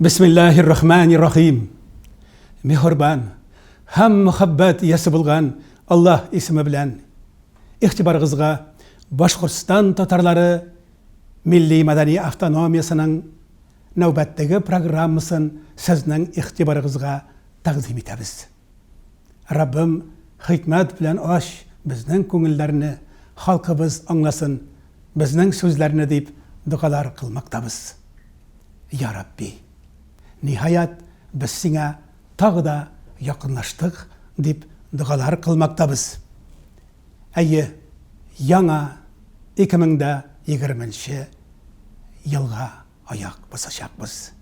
Bismillahirrahmanirrahim. Mehriban, ham muhabbat iyasi bo'lgan Alloh ismi bilan ihtiboringizga Boshqirdiston tatarlari Milliy madaniy avtonomiyasining navbatdagi programmasini sizning ihtiboringizga taqdim etamiz. Rabbim hikmat bilan bizning ko'ngillarni xalqimiz anglasin, bizning so'zlarni deb duolar qilmoqdamiz. Ya Rabbi, nihayat biz senga tag'da yaqinlashdik deb duolar qilmoqdamiz. Ayyi yana 2020 yılga ayak basacakmız.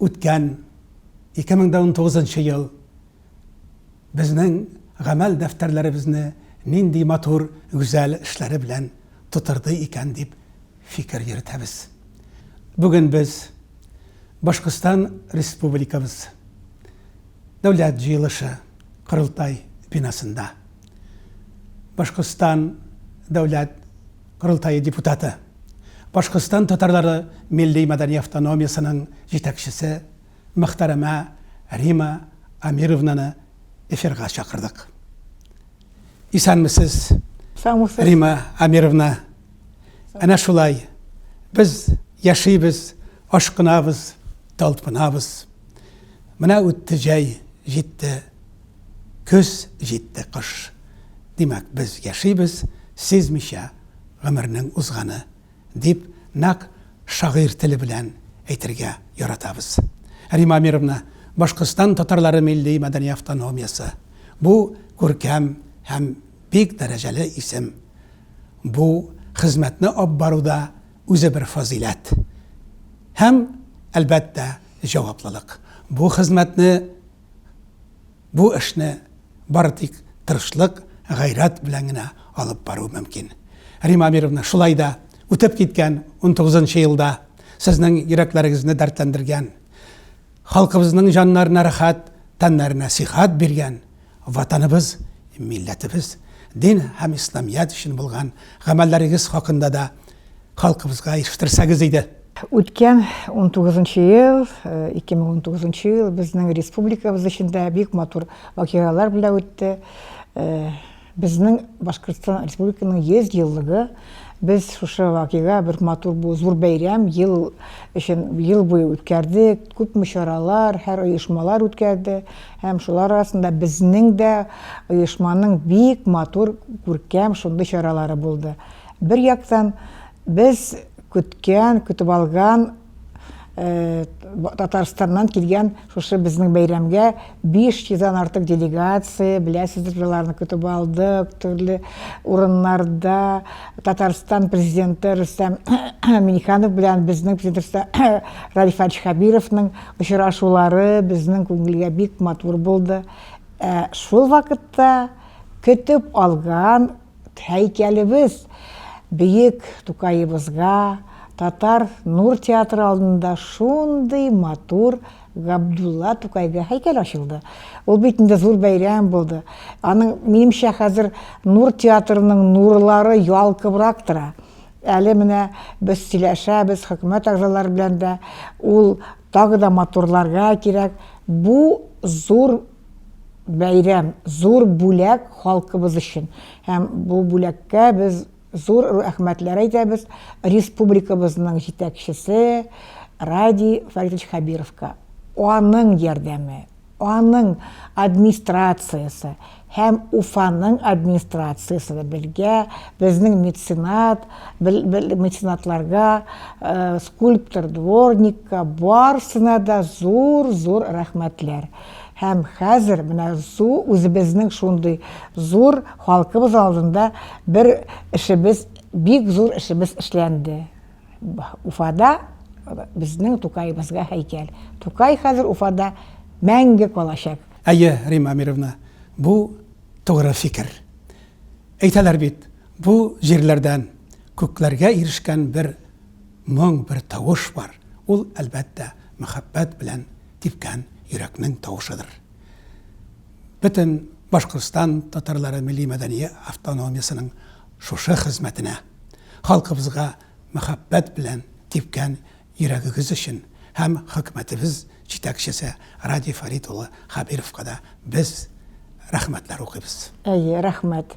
O'tgan 2019 yıl bizning amal daftarlarimizni nindi matur güzel ishlari bilan tutirdi ekan deb fikr yuritamiz. Bugun biz Boshqirdiston Respublikamiz Davlat Yig'ilishi Qurultay binasida Boshqirdiston Davlat Qurultayi deputati, Boshqirdiston tatarlari Milliy madaniy avtonomiyasining yetakchisi muhtarama Rima Amirovnani efirga chaqirdik. Esanmisiz? Sağmısız. Rima Amirovna, ana shulay biz yashaymiz, oshqinamiz, talpinamiz. Mana o'tdi joy yetdi, ko'z yetdi qish. Demak, biz yashaymiz, sezmisha ömrning uzg'ani deb naq shag'ir tili bilan aytirga yaratamiz. Rima Amirovna, Boshqirdiston tatarlari Milliy madaniy avtonomiyasi bu ko'rkam ham bek darajali ism. Bu xizmatni olib boruvda o'zi bir fazilat. Ham albatta javoblilik. Bu xizmatni, bu ishni bardik tirishlik, g'ayrat bilangina olib boruv mumkin. Rima Amirovna, shulayda o'tib ketgan 19 yilda sizning yuraklaringizni dardlandirgan, xalqimizning jonlarini rahat, tanlarini sihat bergan vatanimiz, millatimiz, din ham islomiyat uchun bo'lgan amallaringiz haqida da xalqimizga eshittirsangiz edi. O'tgan 19 yıl, 2019 yıl bizning respublikamız içinde büyük matur vakialar bilan o'tdi. Bizning Boshqirdiston Respublikasының 100 yıllığı, biz şu vakiga bir matur bu zor bayram yıl boyu o'tkazdik. Ko'p mushoralar, her uyushmalar o'tkazdi. Hem şular arasında bizning de uyushmaning büyük matur ko'rkam şunday choralari bo'ldi. Bir yaktan biz kütüp algan Татарстаннан келген шушы біздің байрамға 500-ден артық делегация, білесіздер, жыларны күтіп алдық, түрлі орынларда Татарстан президенті Рустам Минниханов білән біздің президент Радиф Хабировның ұшырашулары біздің көңілге бик матур болды. Шул вакытта күтіп алған һәйкәлебез бейік Тукайыбызға Татар Нур театры алдында шундай матур Габдулла Тукайга һәйкәл ачылды. Ул битендә зур бәйрәм булды. Аның минемчә хәзер Нур театрының нурлары ялкыбрак тора. Әле менә без сөйләшәбез хөкүмәт әгъзалары белән дә, ул тагы да матурларга кирәк. Бу зур бәйрәм, зур бүләк халкыбыз өчен. Һәм бу бүләккә без зур рәхмәтләр әйтәбез республикабызның җитәкчесе Ради Фаридович Хабировка. Аның ярдәме, аның администрациясы һәм Уфаның администрациясы белгә, безнең меценатларга, скульптор, дворникка барсына да зур рәхмәтләр. Һәм хәзер менә үзебезнең шундый зур халкыбыз алдында бер эшебез, бик зур эшебез эшләнде. Уфада безнең Тукайыбызга һәйкәл. Тукай хәзер Уфада мәңге калачак. Әйе, Рима Amirovna, bu to'g'ri fikr. Aytalar bit, bu җирләрдән күкләргә ирешкән bir моң, bir тавыш бар. Ул әлбәттә мәхәббәт белән типкән yüreknin tavuşudur. Bütün Boshqirdiston tatarlari Milliy madaniy avtonomiyasining şuşa xizmatine, halkımızga muhabbat bilen tepken yüreğiniz için һәм хөкүмәтебез җитәкчесе Ради Фарид улы Хабировка да без рәхмәтләр укыйбыз. Әйе, рәхмәт.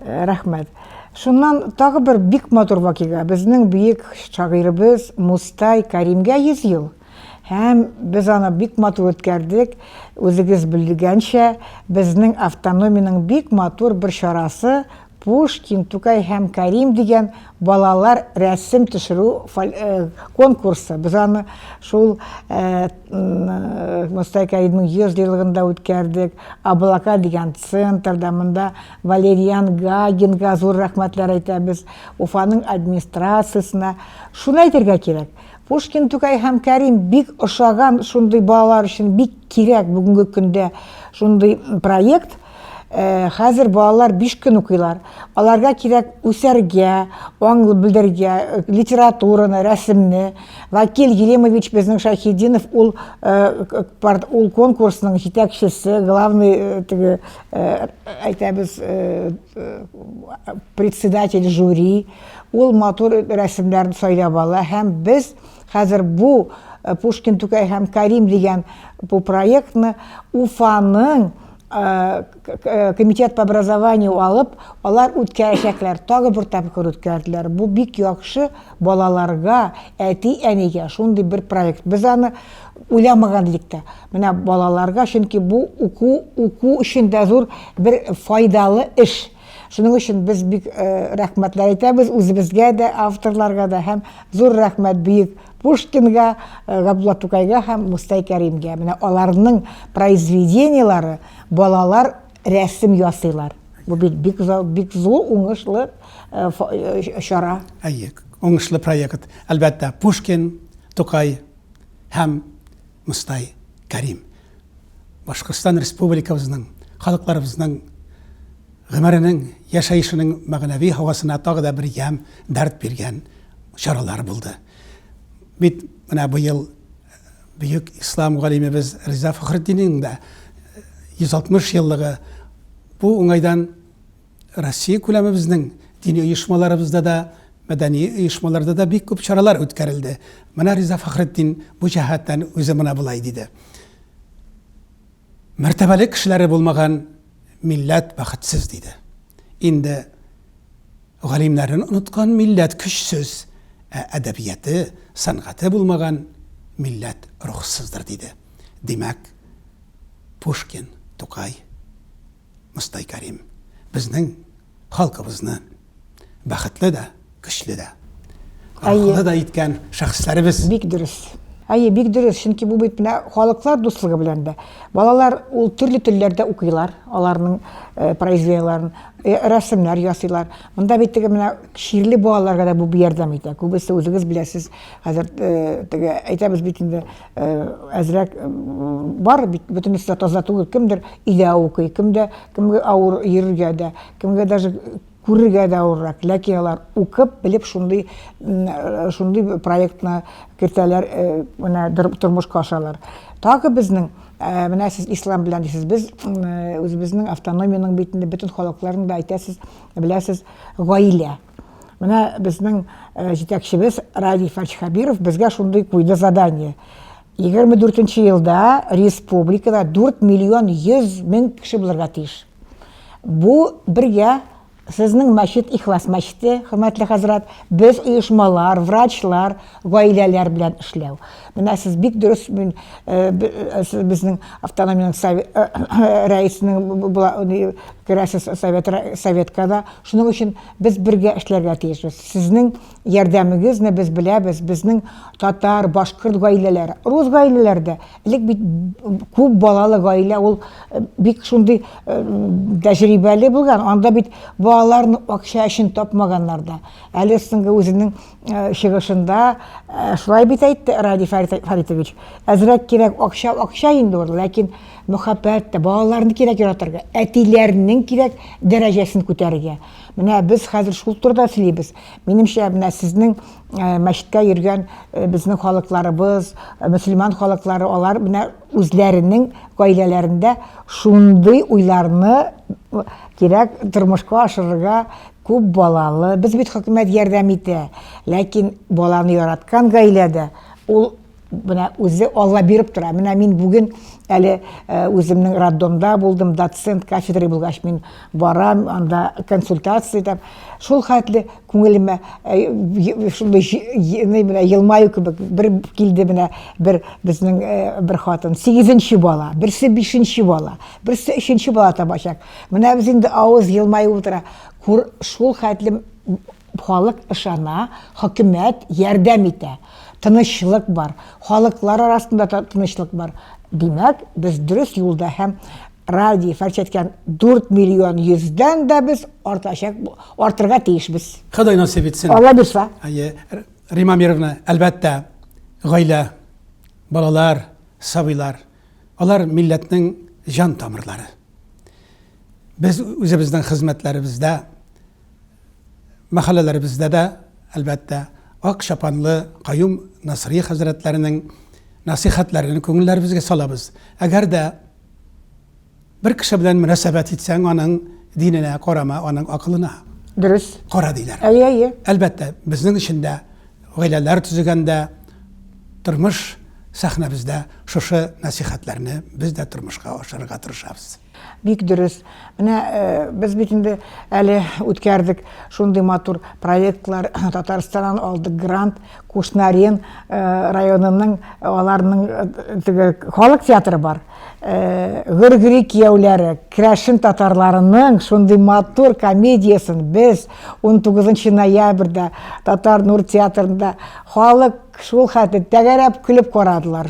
Рәхмәт. Шуннан тагы бер бик матур вакыйга. Безнең бөек шагыйрыбыз Мустай Кәримгә 100 ел. Һәм без аны бик матур үткәрдек. Үзегез белгәнчә, безнең автономиянең бик матур бер чарасы Пушкин, Тукай һәм Кәрим дигән балалар рәсем төшерү конкурсы. Без аны шул Мустай Кәримнең 100 еллыгында үткәрдек. Аблака дигән центрда, монда Валериан Гагинга зур рәхмәтләр әйтәбез, Уфаның администрациясына. Шуны әйтергә кирәк. Пушкин, Тукай һәм Кәрим бик ошаган шундый балалар өчен бик кирәк бүгенге көндә шундый проект. Хәзер балалар 5 көн укыйлар. Аларга кирәк үсәргә, аңлы белдергә, литератураны, рәсемне. Вакил Елемович безнең Шаһидинов ул конкурсның җитәкчесе, главный әйтәбез председатель жюри. Ул матур рәсемнәрне сайлап ала һәм без хәзер бу Пушкин, Тукай һәм Кәрим дигән бу проектны Уфаның комитет по образованию алып, алар үткәрәчәкләр, тагы бер тапкыр үткәрделәр. Бу бик яхшы балаларга, әти-әнигә шундый бер проект. Без аны уйламаган идек тә. Менә балаларга, чөнки бу уку өчен дә зур бер файдалы эш. Шуның өчен без бик рәхмәтләр әйтәбез үзебезгә дә, авторларга да һәм зур рәхмәт бөек Пушкинга, Габдулла Тукайга һәм Мустай Кәримгә. Менә аларның произведениелары балалар рәсем ясыйлар. Бу бик зур уңышлы чара. Әйе, уңышлы проект. Әлбәттә, Пушкин, Тукай һәм Мустай Кәрим Башкортстан Республикабызның, халыкларыбызның гомеренең, яшәешенең мәгънәви һавасына тагы да бер ям, дәрт биргән чаралар булды. Бит менә бу ел бөек ислам галимебез Риза Фәхретдиннең дә 160 еллыгы. Бу уңайдан Россия күләмебезнең дини оешмаларыбызда да, мәдәни оешмаларда да бик күп чаралар үткәрелде. Менә Риза Фәхретдин бу җәһәттән үзе менә булай диде. Мәртәбәле кешеләре булмаган милләт бәхетсез диде. Инде галимнәрен оныткан милләт көчсез, әдәбияты, сәнгате булмаган милләт рухсыздыр диде. Димәк, Пушкин, Тукай, Мустай Кәрим безнең халкыбызны бәхетле дә, көчле дә, акыллы да иткән шәхесләребез. Бик дөрес. Әйе, бик дөрес, чөнки бу бит менә халыклар дуслыгы белән дә. Балалар ул төрле телләрдә укыйлар, аларның произведениеларын, рәсемнәр ясыйлар. Монда бит менә ширле балаларга да бу ярдәм итә. Күбесе үзегез беләсез, хәзер әйтәбез бит инде әзрәк бар бит, бөтенесе таза түгел, кемдер илә укый, кемгә авыр йөрергә дә, кемгә даже күрергә дә авыррак, ләкин алар укып, белеп шундый проектны кертәләр, менә тормышка ашалар. Тагы безнең, менә сез ислам белән дисез, без үзебезнең автономиянең битендә бөтен халыкларны да әйтәсез, беләсез, гаилә. Менә безнең җитәкчебез Ради Фарид Хабиров безгә шундый куйды задание. 24 елда республикада 4 миллион 100 мең кеше булырга тиеш. Бу бергә Сезнең мәчет Ихлас мәчете, хөрмәтле хәзрәт, без оешмалар, врачлар, гаиләләр белән эшләү. Менә сез бик дөрес безнең автономиянең рәисенең керәсез советка да. Шуның өчен без бергә эшләргә тиешбез. Сезнең ярдәмегезне без беләбез. Безнең татар, башкорт гаиләләре, рус гаиләләрдә элек бит күп балалы гаилә, ул бик шундый тәҗрибәле булган. Анда бит балаларны акча өчен тапмаганнар да. Әле соңгы үзенең чыгышында шулай бит әйтте Ради Фаритович. Әзрәк кирәк акча инде ул, ләкин мөхәббәт тә, балаларны кирәк яратырга, әтиләрнең кирәк дәрәҗәсен күтәрергә. Менә без хәзер шул турыда сөйлибез. Минемчә, менә сезнең мәчеткә йөргән безнең халыкларыбыз, мөселман халыклары, алар менә үзләренең гаиләләрендә шундый уйларны кирәк тормышка ашырырга, күп балалы. Без бит хөкүмәт ярдәм итә, ләкин баланы яраткан гаиләдә ул Менә үзе Алла биреп тора. Менә мин бүген әле үземнең роддомда булдым, доцент кафедры булгач мин барам, анда консультация итәм. Шул хәтле күңелемә шундай елмаю кебек бер килде менә бер безнең бер хатын 8нче бала, берсе 5нче бала, берсе 3нче бала табачак. Менә без инде авыз елмаю утыра. Шул хәтле халык ышана, хөкүмәт ярдәм итә. Тынычлык бар, халыклар арасында тынычлык бар. Димәк, без дөрес юлда һәм радио фәрчәткән 4 миллион 100дән дә без артырга тиешбез. Ходай насип етсен. Алла бирсә. Рима Мировна, әлбәттә, гаилә, балалар, сабыйлар, алар милләтнең жан тамырлары. Без үзебезнең хезмәтләребездә, мәхәлләләребездә дә, әлбәттә, ак шапанлы Каюм Насри хәзрәтләренең насихәтләрен күңелләребезгә салабыз. Әгәр дә бер кеше белән мөнәсәбәт итсәң, аның диненә карама, аның акылына Дөрес. кара диләр. Әйе. Әлбәттә, безнең эчендә гаиләләр төзегәндә, тормыш сәхнәбездә шушы насихәтләрне без дә тормышка ашырырга тырышабыз. Бик дөрес. Менә без бит инде әле үткәрдек шундый матур проектлар. Татарстаннан алдык грант, Кушнарен районының аларның халык театры бар. Гыргыри кияүләре, Крәшин татарларының шундый матур комедиясын без 19 ноябрьдә Татар Нур театрында халык шул хәтле тәгәрәп көлеп карадылар.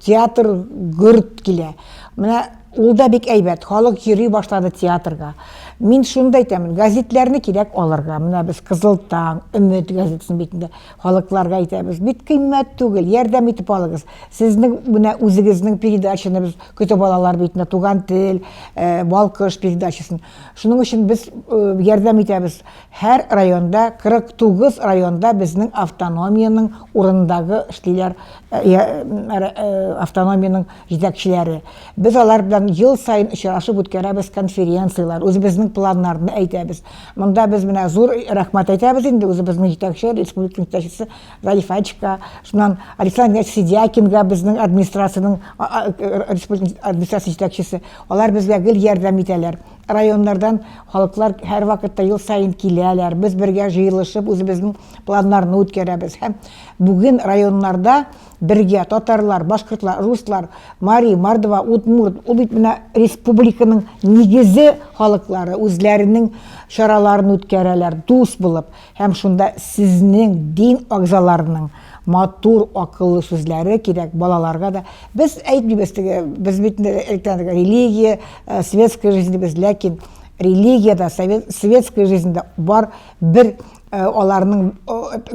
Театр гөрт килә. Менә ул да бик әйбәт. Халык йөри башлады театрга. Мин шунда әйтәмен, газетләрне кирәк алырга. Менә без Кызыл таң, Өмет газетасын битендә халыкларга әйтәбез. Бит кыйммәт түгел, ярдәм итеп алыгыз. Сезнең менә үзегезнең передачаны без көтеп алалар битендә, Туган тел, Балкыш передачасын. Шуның өчен без ярдәм итәбез. Һәр районда, 49 районда безнең автономияның урындагы эшлиләр, автономияның җитәкчеләре. Без алар белән ел сайын очрашып үткәрәбез конференциялар, үзебезнең планнарны әйтәбез. Монда без менә зур рәхмәт әйтәбез инде үзебезнең җитәкче, республика җитәкчесе Залифачка, шуннан Александр Сидякинга, безнең администрациянең республика администрация җитәкчесе. Алар безгә гел ярдәм итәләр. Районнардан халыклар һәр вакытта ел сайын киләләр. Без бергә җыелышып үзебезнең планнарны үткәрәбез. Һәм бүген районнарда бергә татарлар, башкортлар, руслар, Мари, Мордва, Удмурт, ул бит менә республиканың нигезе халыклары үзләренең чараларын үткәрәләр, дус булып. Һәм шунда сезнең дин агзаларының матур акыллы сүзләре кирәк балаларга да. Без әйтмибез, без бит религия, светская жизнь без, ләкин религиядә, светская жизньдә бар бер аларның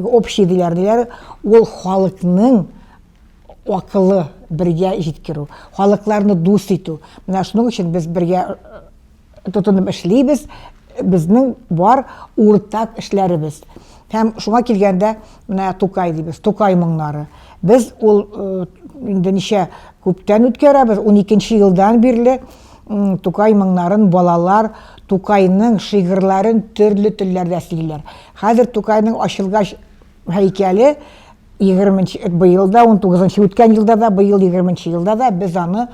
общий диләр, ул халыкның акылы бергә җиткерү, халыкларны дус итү. Менә шуның өчен без бергә тотынып эшлибез, безнең бар уртак эшләребез. Һәм шуңа килгәндә менә Тукай дибез, Тукай моңнары. Без ул инде ничә күптән үткәрәбез, 12нче елдан бирле Тукай моңнарын балалар Тукайның шигырьләрен төрле телләрдә сөйлиләр. Хәзер Тукайның ачылгач һәйкәле 20нче быелда, 19нчы үткән елда да, быел 20нче елда да без аны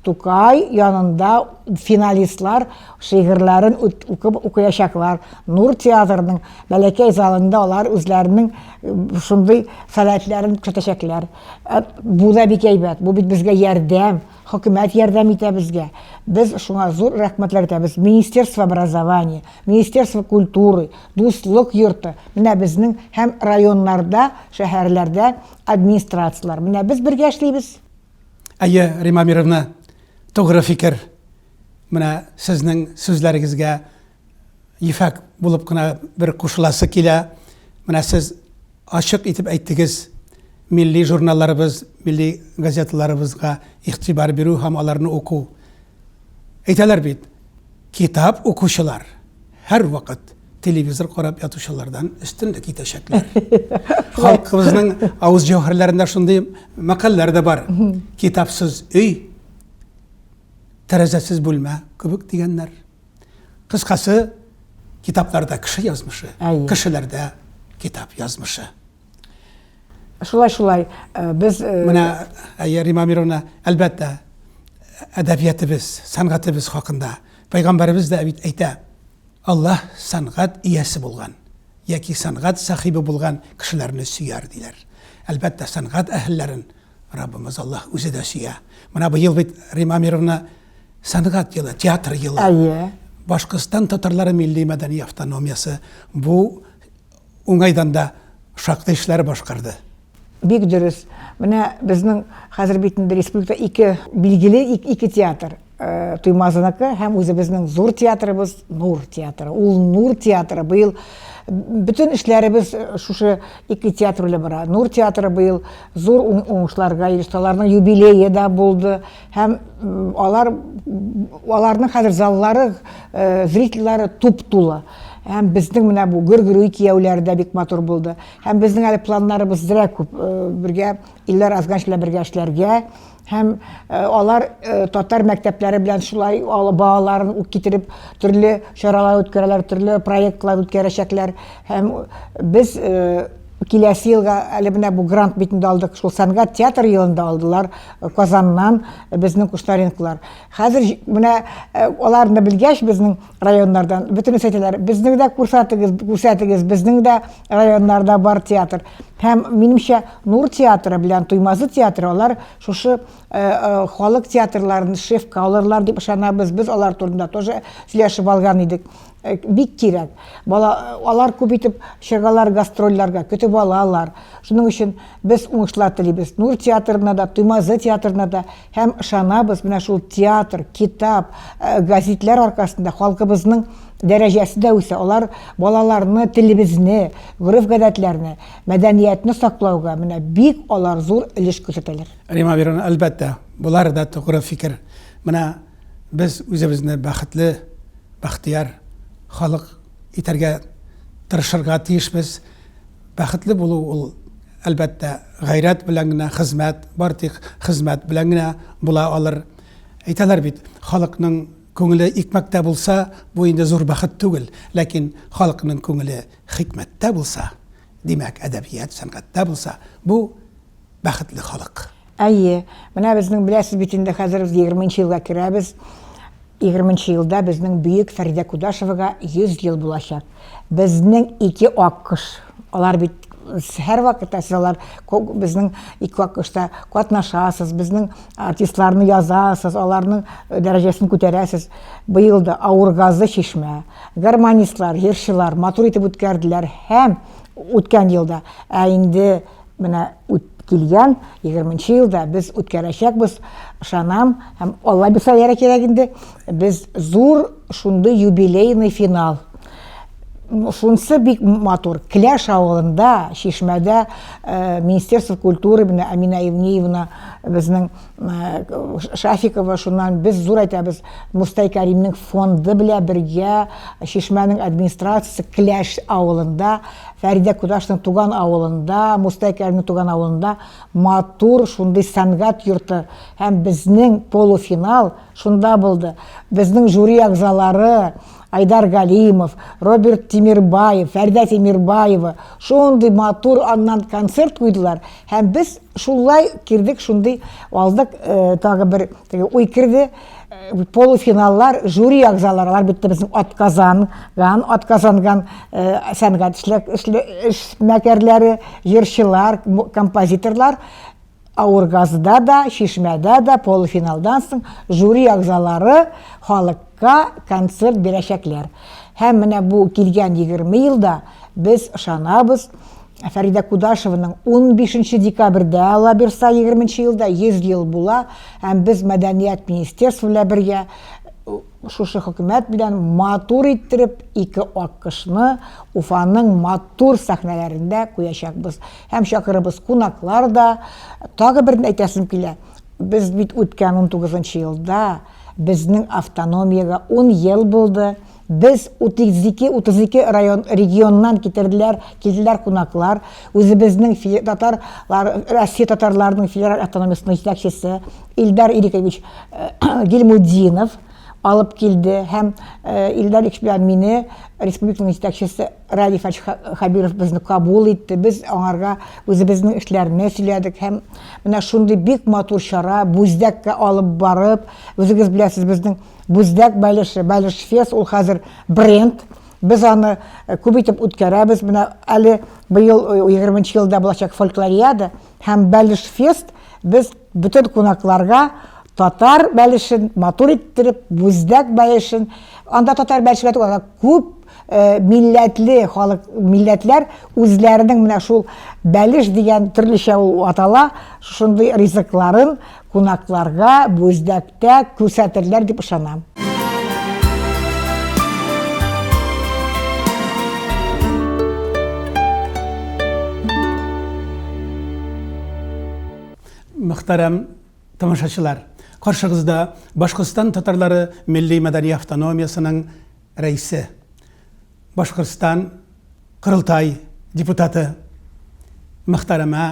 Тукай янында финалистлар шигырьләрен укыячаклар. Нур театрының бәләкәй залында алар үзләренең шундый сәләтләрен көтәчәкләр. Бу да бик әйбәт. Бу бит безгә ярдәм, хөкүмәт ярдәм итә безгә. Без шуңа зур рәхмәтләр әйтәбез. Министерство образования, Министерство культуры, Дуслык йорты. Менә безнең һәм районнарда, шәһәрләрдә администрациялар. Менә без бергә эшлибез. Әйе, Рима Мировна, to'g'ri fikr. Mana sizning so'zlaringizga yifak bo'lib qana bir qo'shilasi kela. Mana siz ochiq etib aytdingiz. Milliy jurnallarimiz, milliy gazetalarimizga e'tibor beru ham ularni o'qu. Aytalar bit. Kitob o'quvchilar har vaqt televizor qarab yotuvchilardan ustunlik etishaklar. Xalqimizning avuz jawharlarida shunday maqollar da bor. Kitobsiz uy, terazasiz bo'lma, kubuk deganlar. Qisqasi kitoblarda kishi yozmishi, kishilarda kitob yozmishi. Шулай без Менә Рима Мировна, әлбәттә, әдәбиятыбыз, сәнгатыбыз хакында Пайгамбарыбыз да бит әйтә, Аллаһ сәнгать иясе булган, яки сәнгать сахибы булган кешеләрне сөяр диләр. Әлбәттә, сәнгать әһелләрен Раббымыз Аллаһ үзе дә сөя. Менә быел бит Рима Мировна сәнгать елы, театр елы. Башкортстан татарлары милли мәдәни автономиясы бу уңайдан да шактый эшләр башкарды. Бик дөрес. Менә безнең хәзер битендә республикада ике билгеле ике театр. Туймазыныкі һәм үзебезнең зур театрыбыз Нур театры. Ул Нур театры быел bütün эшләребез шушы ике театр белән бара. Нур театры быел зур уңышларга иреште. Аларның юбилее да булды. Һәм аларның хәзер заллары, зрительләре туп-тулы. Һәм безнең менә бу гөр-гөрүй кияүләре дә бик матур булды. Һәм безнең әле планнарыбыз зрә күп. Бергә Илләр Азганчылар бергә эшләргә. Һәм алар татар мәктәпләре белән шулай балаларын китереп төрле чаралар үткәрәләр, төрле проектлар үткәрәчәкләр. Һәм без киләсе елга әле менә бу грант битендә алдык. Шул сәнгать театр елында алдылар Казаннан безнең Куштаренкалар. Хәзер менә аларны белгәч безнең районнардан bütün әйтәләр, безнең дә күрсәтегез, безнең дә районнарда бар театр. Һәм минемчә Нур театры белән Туймазы театры алар шушы халык театрларын шефка алырлар дип ышанабыз. Без алар турында тоже сөйләшеп алган идек. Бик кирәк. Алар күп итеп чыгалар гастрольләргә, көтеп алалар. Шуның өчен без уңышлар телибез. Нур театрына да, Туймазы театрына да һәм ышанабыз, менә шул театр, китап, газетләр аркасында халкыбызның дәрәҗәсе дә үсә. Алар балаларны, телебезне, гөреф-гадәтләрне, мәдәниятне саклауга менә бик алар зур өлеш күрсәтәләр. Рима Мировна, әлбәттә, булар да тугры фикер. Менә без үзебезне бәхетле, бәхтияр халык итәргә тырышырга тиешбез. Бәхетле булу ул әлбәттә гайрәт белән генә, хезмәт, бар тик хезмәт белән генә була алыр. Әйтәләр бит, халыкның күңеле икмәктә булса, бу инде зур бәхет түгел, ләкин халыкның күңеле хикмәттә булса, димәк, әдәбият, сәнгатьтә булса, бу бәхетле халык. Әйе, менә безнең беләсез бит инде хәзер 20-нчы елга керәбез. 20-нчы елда безнең бөек Фәридә Кудашевага 100 ел булачак. Безнең ике аккыш. Алар бит һәр вакытта алар безнең ике аккышта катнашасыз, безнең артистларны язасыз, аларның дәрәҗәсен күтәрәсез. Быел да Авыр газы Чишмә, гармонистлар, йырчылар матур итеп үткәрделәр һәм үткән елда, инде менә килгән 20-нчы елда без үткәрәчәкбез, ышанам, һәм Алла бирсә кирәк инде, без зур шундый юбилейный финал. Шунысы бик матур. Кляш авылында, Чишмәдә Министерство культуры менә Амина Евниевна, безнең Шафикова, шуннан без зур әйтәбез, Мустай Кәримнең фонды белән бергә Чишмәнең администрациясе Кляш авылында, Фәридә Кудашевның туган авылында, Мустай Кәримнең туган авылында матур шундый сәнгать йорты һәм безнең полуфинал шунда булды. Безнең жюри әгъзалары Айдар Галимов, Роберт Тимирбаев, Фәридә Тимирбаева шундый матур аннан концерт куйдылар. Һәм без шулай кирдек, шундый алдык, тагы бер уй кирде. Полуфиналлар, жюри әгъзалары, алар бит безнең атказанган сәнгать эшмәкәрләре, җырчылар, композиторлар Авыр газда да, Чишмәдә дә полуфиналдан соң жюри әгъзалары халыкка концерт бирәчәкләр. Һәм менә бу килгән 20 елда без ышанабыз, Фәридә Кудашеваның 15 декабрьдә Алла бирсә 20-нчы елда 100 ел була, һәм без Мәдәният министерствы белән бергә шушы хөкүмәт белән матур иттереп ике аккышны Уфаның матур сәхнәләрендә куячакбыз. Һәм чакырыбыз кунаклар да. Тагы бер әйтәсем килә. Без бит үткән 19-нчы елда безнең автономиягә 10 ел булды. Без 32 регионнан килделәр кунаклар. Үзебезнең Россия татарларының федераль автономиясының җитәкчесе Илдар Ирикович Гилмуддинов, алып килде һәм Илдар Икш белән мине республиканың җитәкчесе Радиф Хабиров безне кабул итте. Без аңарга үзебезнең эшләрне сөйләдек һәм менә шундый бик матур чара Бүздәккә алып барып, үзегез беләсез безнең Бүздәк Бәлеш фест ул хәзер бренд. Без аны күп итеп үткәрәбез. Менә әле быел 20 елда булачак фольклориада һәм Бәлеш фест без бөтен кунакларга татар бәлешен матур иттереп, Бүздәк бәлешен, анда татар бәлешкә күп милләтле халык, милләтләр үзләренең менә шул бәлеш дигән төрлечә ул атала, шундый ризыкларын кунакларга Бүздәктә күрсәтерләр дип ышанам. Мөхтәрәм тамашачылар, каршыгызда Башкортстан татарлары милли мәдәни автономиясының рәисе, Башкортстан Кырылтай депутаты мөхтәрәмә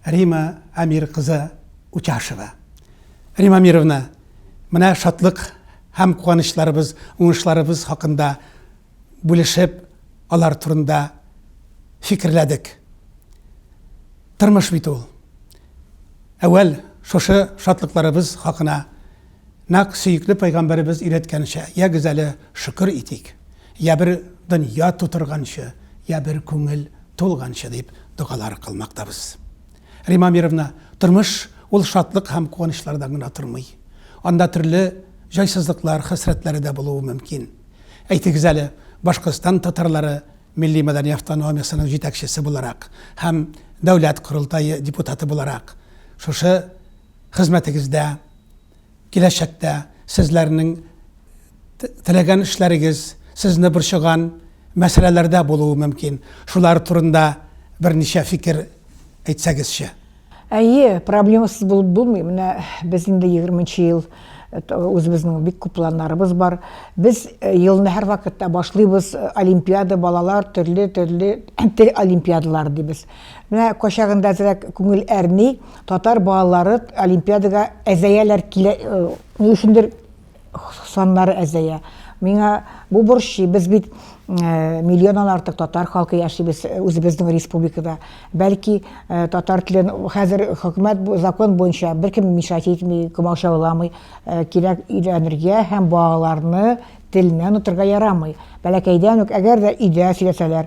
Рима Амир кызы Учашева. Рима Амировна, менә шатлык һәм куанычларыбыз, уңышларыбыз хакында бүлешеп, алар турында фикерләдек. Тормыш бит ул. Әвәл шушы шатлыкларыбыз хакына нәкъ сөйекле пайгамбарыбыз өйрәткәнчә, я гүзәле шөкер итик, я бер дөнья тутырганчы, я бер күңел тулганчы дип дугалар кылмактабыз. Рима Амировна, тормыш ул шатлык һәм куанычлардан гына тормый. Анда төрле җайсызлыклар, хәсрәтләре дә булуы мөмкин. Әйтегез әле, Башкортстан татарлары милли мәдәни автономиясының җитәкчесе буларак һәм дәүләт курултайы депутаты буларак шушы хезмәтегездә, киләчәктә сезләрнең теләгән эшләрегез, сезне борчыган мәсьәләләрдә булуы мөмкин. Шулар турында берничә фикер әйтсәгезче. Әйе, проблемасыз булып булмый. Менә без инде 20 ел үзебезнең бик күп планнарыбыз бар. Без елны һәр вакытта башлыйбыз олимпиада, балалар төрле тел олимпиадалар дибез. Менә качагында зирәк күңел әрни, татар балалары олимпиадага әзәяләр килә, ни өчендер саннары әзәя. Миңа бу бурчы, без бит миллионнан артык татар халкы яшибез үзебезнең республикада. Бәлки татар телен хәзер хөкүмәт закон буенча беркем мишать итми, комачауламый, кирәк өйрәнергә һәм балаларны теленә онытырга ярамый. Бәләкәйдән үк әгәр дә өйдә сөйләсәләр,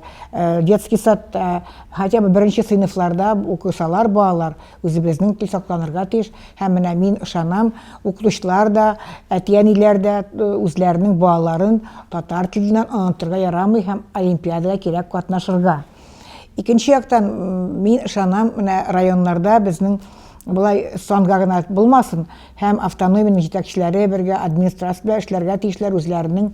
детский садта, хотя бы беренче сыйныфларда укысалар балалар, үзебезнең тел сакланырга тиеш. Һәм менә мин ышанам, укытучылар да, әтиәниләр дә үзләренең балаларын татар теленнән онытырга ярамый һәм олимпиадага кирәк катнашырга. Икенче яктан мин ышанам, менә районнарда безнең булай санга гына булмасын, һәм автономиянең җитәкчеләре бергә администрация белән эшләргә тиешләр үзләренең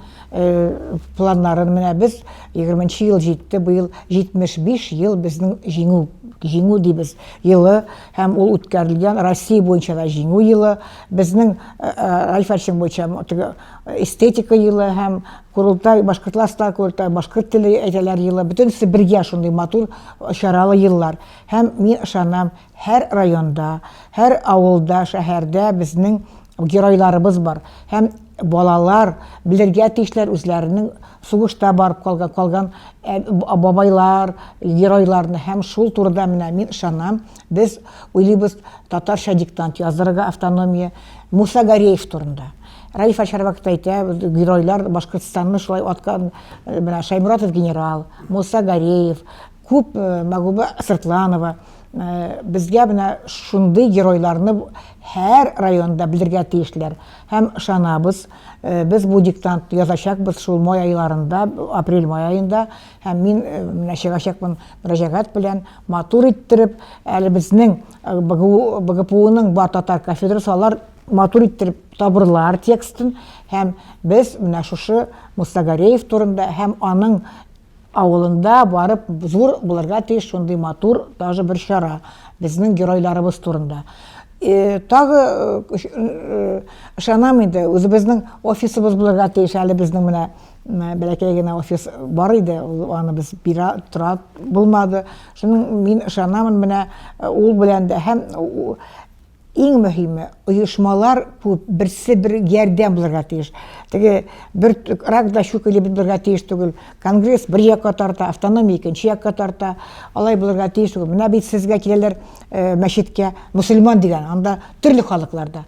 планнарын. Менә без 20 ел җитте, быел 75 ел безнең җиңү дибез елы, һәм ул үткәрелгән Россия буенча да җиңү елы, безнең Райфашин буенча эстетика елы һәм Курултай, Башкортластан курултай, башкорт теле әйтәләр елы, бөтенсе бергә шундый матур чаралы еллар. Һәм мин ышанам, һәр районда, һәр авылда, шәһәрдә безнең геройларыбыз бар. Һәм балалар белергә тиешләр үзләренең сугышта барып калган бабайлар, геройларны, һәм шул турыда менә мин ышанам, без уйлыйбыз татарча диктант язырга автономия Муса Гареев турында. Раиф Ачарбаков әйтә, геройлар Башкортстанны шулай аткан, менә Шаймуратов генерал, Муса Гареев, күп Магуба Сыртланова. Безгә менә шундый геройларны һәр районда белергә тиешләр. Һәм ышанабыз, без бу диктант язачакбыз шул май айларында, апрель-май айында, һәм мин менә чыгачакмын мөрәҗәгать белән матур иттереп, әле безнең БГПУның бар татар кафедрасы алар матур иттереп табырлар текстын, һәм без менә шушы Муса Гареев турында һәм аның авылында барып зур булырга тиеш шундый матур даже бер чара безнең геройларыбыз турында. Тагы ышанам инде, үзебезнең офисыбыз булырга тиеш, әле безнең менә бәләкәй генә офис бар иде, аны без бира тора булмады. Шуның мин ышанам, менә ул белән дә һәм иң мөһиме оешмалар күп, берсе бер ярдәм булырга тиеш. Теге бер ракда шүкеле булырга тиеш түгел. Конгресс бер якка тарта, автономия икенче якка тарта. Алай булырга тиеш түгел. Менә бит сезгә киләләр мәчеткә мусульман дигән, анда төрле халыкларда.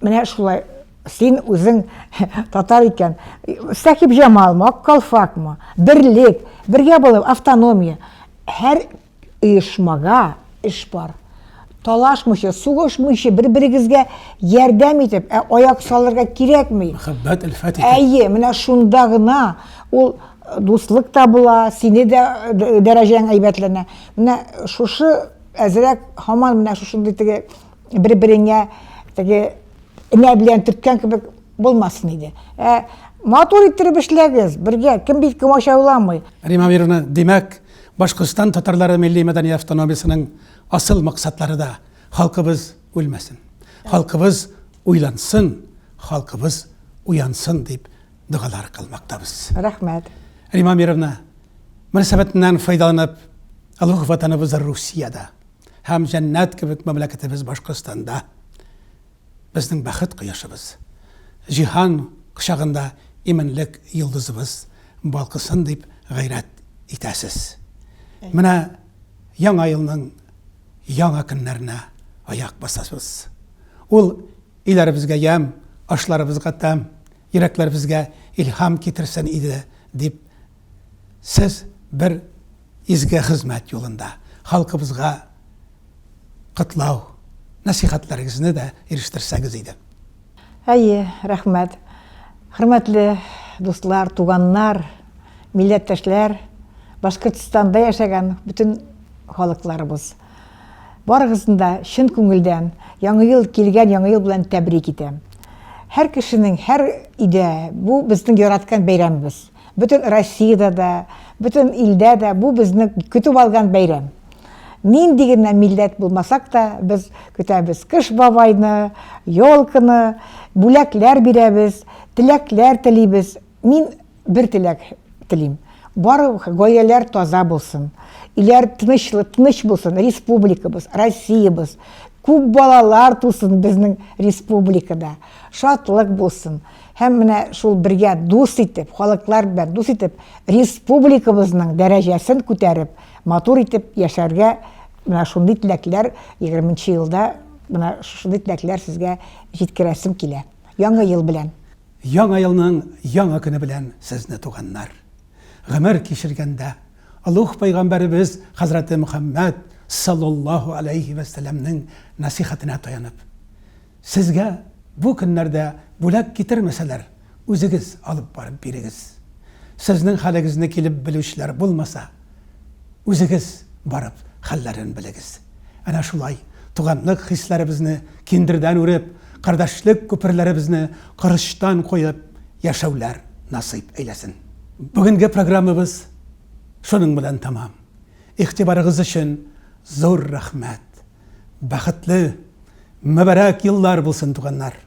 Менә шулай син үзең татар икән. Сахиб Җамалмы, Аккалфакмы, берлек, бергә булып автономия. Һәр оешмага эш бар. Талашмыйча, сугышмыйча, бер-берегезгә ярдәм итеп, аяк салырга кирәкми. Мәхәббәт әлфәт Әйе, менә шунда гына ул дуслык та була, сине дә дәрәҗәң әйбәтләнә. Менә шушы әзрәк һаман менә шушындый теге бер-береңә теге энә белән төрткән кебек булмасын иде. Матур иттереп эшләгез, бергә, кем бит кем ашауламый. Рима Мировна, демәк, Башкортстан татарлары милли мәдәни автономиясының асыл максатлары да халкыбыз үлмәсен, халкыбыз уйлансын, халкыбыз уянсын дип дугалар кылмактабыз. Рәхмәт. Рима Мировна, мөнәсәбәтеннән файдаланып, Аллаһ ватаныбыз Русиядә һәм җәннәт кебек мәмләкәтебез Башкортстанда безнең бәхет кояшыбыз, җиһан кочагында именлек йолдызыбыз балкысын дип гайрәт итәсез. Менә яңа елның яңа көннәренә аяк басасыз. Ул иләребезгә ям, ашларыбызга тәм, йөрәкләребезгә илһам китерсен иде дип сез бер изге хезмәт юлында халкыбызга кытлау, насихатларыгызны да ирештерсәгез иде. Әйе, рәхмәт. Хөрмәтле дуслар, туганнар, милләттәшләр, Башкортстанда яшәгән бүтән халыкларыбыз. Барыгызны да чын күңелдән яңа ел килгән яңа ел белән тәбрик итәм. Һәр кешенең, һәр өйдә бу безнең яраткан бәйрәмебез. Бүтән Россиядә дә, бүтән илдә дә бу безне көтеп алган бәйрәм. Нинди генә милләт булмасак та, без көтәбез Кыш бабайны, елканы, бүләкләр бирәбез, теләкләр телибез. Мин бер теләк телим. Бары гаиләләр таза булсын, иләр тыныч булсын, республикабыз, Россиябыз, күп балалар тусын безнең республикада, шатлык булсын. Һәм менә шул бергә дус итеп, халыклар белән дус итеп, республикабызның дәрәҗәсен күтәреп, матур итеп яшәргә, менә шундый теләкләр 20-нчы елда, менә шундый теләкләр сезгә җиткерәсем килә. Яңа ел белән. Яңа елның яңа көне белән сезне туганнар. Гомер кичергәндә Аллаһ пәйгамбәребез Хәзрәте Мөхәммәд саллаллаһу алейхи ва сәлламның насихатына таянып, сезгә бу көннәрдә бүләк китермәсәләр, үзегез алып барып бирегез. Сезнең хәлегезне килеп белүчеләр булмаса, үзегез барып хәлләрен белегез. Әнә шулай туганлык хисләребезне киндердән үреп, кардәшлек күперләребезне кырыштан куеп яшәүләр насыйп әйләсен. Бүгенге программабыз шуның белән тамам. Игътибарыгыз өчен зур рәхмәт. Бәхетле, мөбарәк еллар булсын туганнар.